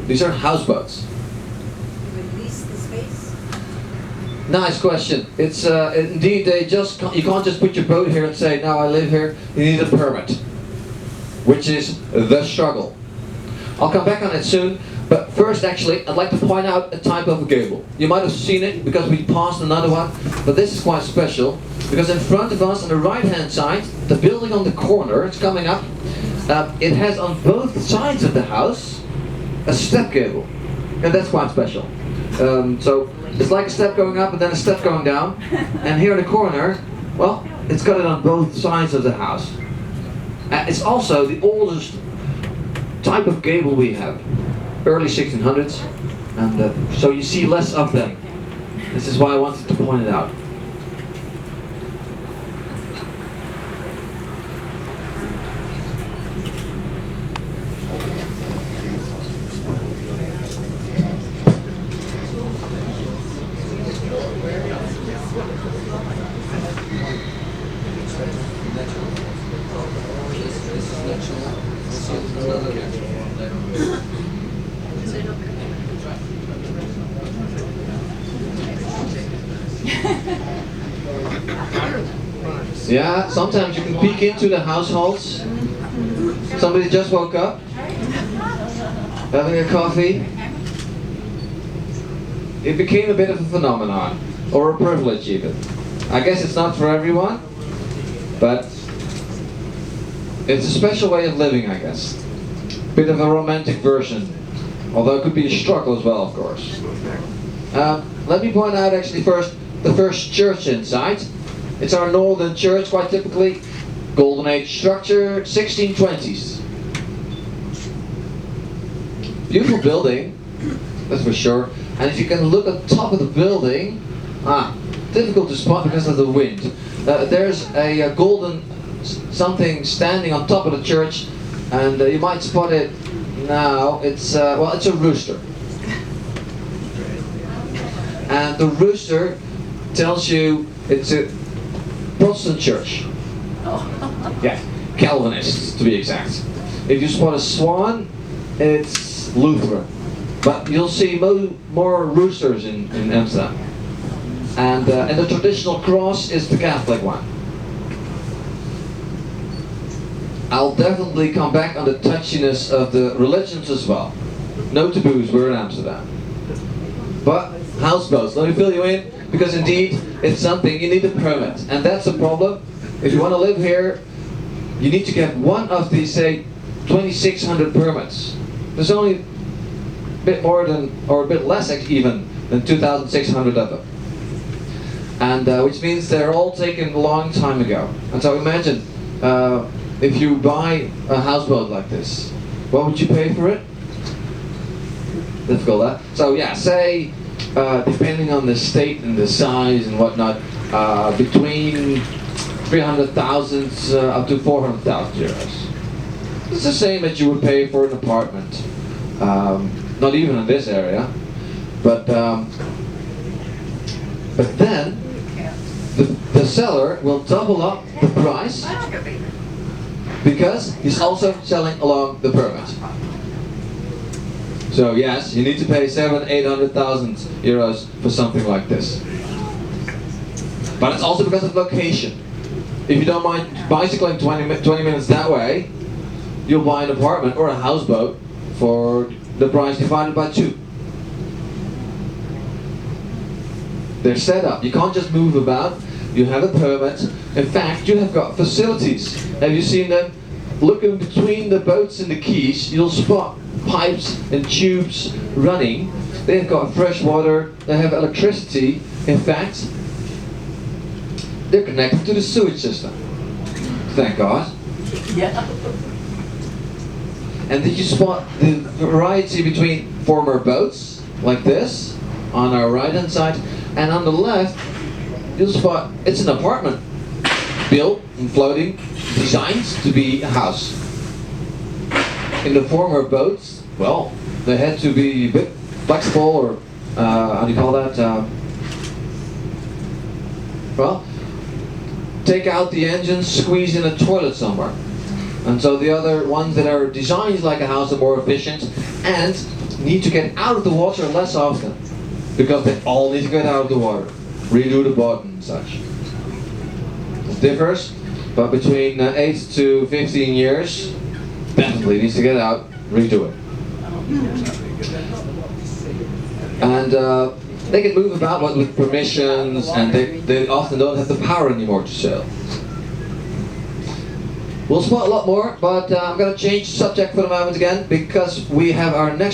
These are houseboats. You would lease the space? Nice question. It's indeed you can't just put your boat here and say, now I live here. You need a permit, which is the struggle. I'll come back on it soon, but first actually I'd like to point out a type of a gable. You might have seen it because we passed another one, but this is quite special because in front of us on the right hand side, the building on the corner, it's coming up, it has on both sides of the house a step gable, and that's quite special. So it's like a step going up and then a step going down, and here in the corner, well, it's got it on both sides of the house. It's also the oldest type of gable we have, early 1600s, and so you see less of them. This is why I wanted to point it out. Yeah, sometimes you can peek into the households. Somebody just woke up, having a coffee. It became a bit of a phenomenon, or a privilege even. I guess it's not for everyone, but it's a special way of living, I guess. Bit of a romantic version, although it could be a struggle as well, of course. Let me point out actually first the first church inside. It's our northern church, quite typically Golden Age structure, 1620s. Beautiful building, that's for sure. And if you can look at the top of the building, difficult to spot because of the wind. There's a golden something standing on top of the church, and you might spot it now. It's it's a rooster, and the rooster tells you it's a Protestant church. Yeah, Calvinists to be exact. If you spot a swan, it's Lutheran. But you'll see more roosters in Amsterdam. And the traditional cross is the Catholic one. I'll definitely come back on the touchiness of the religions as well. No taboos, we're in Amsterdam. But houseboats, let me fill you in, because indeed it's something you need a permit. And that's a problem. If you want to live here, you need to get one of these, say, 2,600 permits. There's only a bit more than, or a bit less even, than 2,600 of them. And which means they're all taken a long time ago. And so imagine, if you buy a houseboat like this, what would you pay for it? Difficult, huh? So yeah, say, depending on the state and the size and whatnot, between 300,000 up to 400,000 euros. It's the same that you would pay for an apartment. Not even in this area, but then the seller will double up the price because he's also selling along the permit. So yes, you need to pay 700,000–800,000 euros for something like this. But it's also because of location. If you don't mind bicycling 20 minutes that way, you'll buy an apartment or a houseboat for the price divided by 2. They're set up. You can't just move about. You have a permit. In fact, you have got facilities. Have you seen them? Looking between the boats and the quays, you'll spot pipes and tubes running. They've got fresh water. They have electricity. In fact, they're connected to the sewage system. Thank God. Yeah. And did you spot the variety between former boats, like this, on our right hand side, and on the left, you'll spot it's an apartment, built and floating, designed to be a house. In the former boats, well, they had to be a bit flexible, or how do you call that? Well, take out the engine, squeeze in a toilet somewhere. And so the other ones that are designed like a house are more efficient, and need to get out of the water less often, because they all need to get out of the water, redo the boat and such. It differs, but between 8 to 15 years, definitely needs to get out, redo it. And they can move about with permissions, and they often don't have the power anymore to sail. We'll spot a lot more, but I'm going to change the subject for the moment again, because we have our next